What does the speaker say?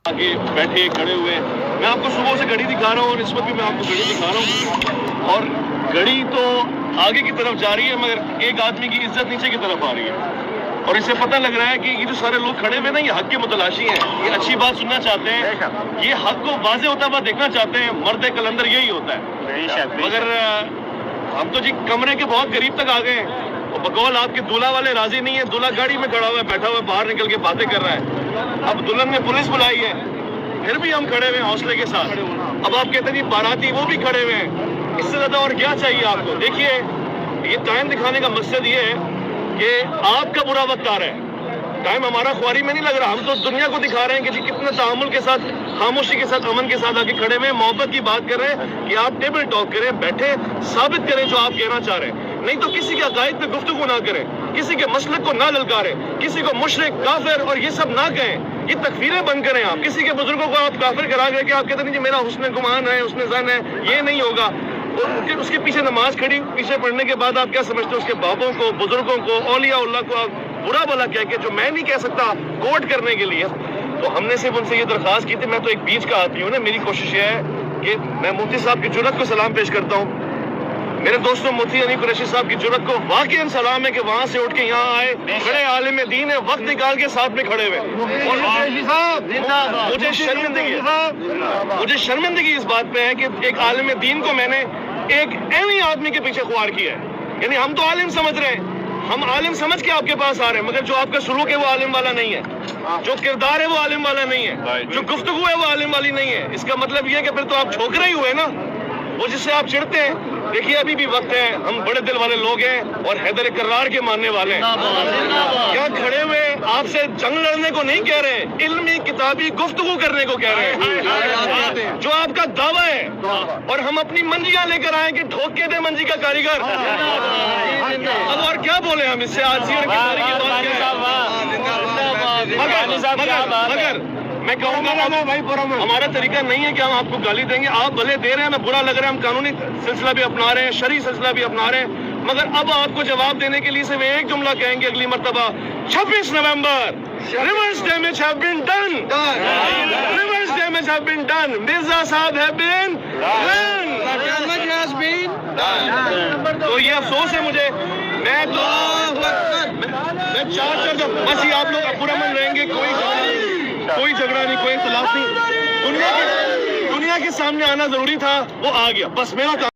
आगे बैठे खड़े हुए मैं आपको सुबह से घड़ी दिखा रहा हूँ और इस वक्त भी मैं आपको घड़ी दिखा रहा हूँ और घड़ी तो आगे की तरफ जा रही है मगर एक आदमी की इज्जत नीचे की तरफ आ रही है और इससे पता लग रहा है कि ये जो सारे लोग खड़े हुए ना ये हक के मुतलाशी हैं, ये अच्छी बात सुनना चाहते हैं, ये हक को वाज़े होता हुआ देखना चाहते हैं। मर्द कलंदर यही होता है। मगर हम तो जी कमरे के बहुत करीब तक आ गए हैं और बकौल आपके दूल्हा वाले राजी नहीं है। दूल्हा गाड़ी में खड़ा हुआ है, बैठा हुआ है, बाहर निकल के बातें कर रहा है। अब दुल्हन ने पुलिस बुलाई है, फिर भी हम खड़े हुए हैं हौसले के साथ। अब आप कहते हैं बाराती वो भी खड़े हुए हैं, इससे ज्यादा और क्या चाहिए आपको? देखिए ये टाइम दिखाने का मकसद ये है कि आपका बुरा वक्त आ रहा है। टाइम हमारा ख्वारी में नहीं लग रहा, हम तो दुनिया को दिखा रहे हैं कि जी कितने तहम्मुल के साथ, खामोशी के साथ, अमन के साथ आके खड़े हुए, मोहब्बत की बात कर रहे हैं कि आप टेबल टॉक करें, बैठे साबित करें जो आप कहना चाह रहे हैं। नहीं तो किसी के अकायद पे गुफ्तगू ना करें, किसी के मसलक को ना ललकारें, किसी को मुशरिक, काफिर और ये सब ना कहें, ये तकफीरें बंद करें। आप किसी के बुजुर्गों को आप काफिर करा गए कि आप कहते नहीं जी मेरा हुस्न गुमान है, हुस्न ज़न है, ये नहीं होगा। और उसके पीछे नमाज खड़ी पीछे पढ़ने के बाद आप क्या समझते हो? उसके बापों को, बुजुर्गों को, औलिया उल्लाह को आप बुरा भला कह के, जो मैं नहीं कह सकता कोट करने के लिए, तो हमने सिर्फ उनसे ये दरख्वास्त की थी। मैं तो एक बीच का आदमी हूँ ना, मेरी कोशिश ये है कि मैं मुफ्ती साहब की जुर्रत को सलाम पेश करता हूँ। मेरे दोस्तों मुफ्ती अली कुरैशी साहब की जुर्रत को वाकई सलाम है कि वहां से उठ के यहाँ आए, बड़े आलिम दीन है, वक्त निकाल के साथ में खड़े हुए। और मुझे शर्मिंदगी इस बात पे है कि एक आलिम दीन को मैंने एक ऐसे आदमी के पीछे ख्वार किया है। यानी हम तो आलिम समझ रहे हैं, हम आलिम समझ के आपके पास आ रहे हैं, मगर जो आपका सलूक है वो आलिम वाला नहीं है, जो किरदार है वो आलिम वाला नहीं है, जो गुफ्तगू है वो आलिम वाली नहीं है। इसका मतलब ये है कि फिर तो आप छोकरे ही हुए ना, वो जिससे आप चिढ़ते हैं। देखिए अभी भी वक्त है, हम बड़े दिल वाले लोग हैं और हैदर करार के मानने वाले हैं। क्या खड़े हुए आपसे जंग लड़ने को नहीं कह रहे, इल्मी किताबी गुफ्तगू करने को कह रहे हैं, जो आपका दावा है। और हम अपनी मंजियां लेकर आए कि ठोक के दे मंजी का कारीगर। अब और क्या बोले हम इससे? आज मगर मैं कहूँगा हमारा तरीका नहीं है कि हम आपको गाली देंगे। आप भले दे रहे हैं, हमें बुरा लग रहा है, हम कानूनी सिलसिला भी अपना रहे हैं, शरई सिलसिला भी अपना रहे हैं, मगर अब आपको जवाब देने के लिए सिर्फ एक जुमला कहेंगे अगली मर्तबा। 26 November reverse damage have been done, reverse damage have been done, Mirza साहब हैव बीन डन। तो ये अफसोस है मुझे। मैं चार बस ये आप लोग पुरअमन रहेंगे, कोई झगड़ा नहीं, कोई इख्तिलाफ नहीं। दुनिया के सामने आना जरूरी था, वो आ गया, बस मेरा काम।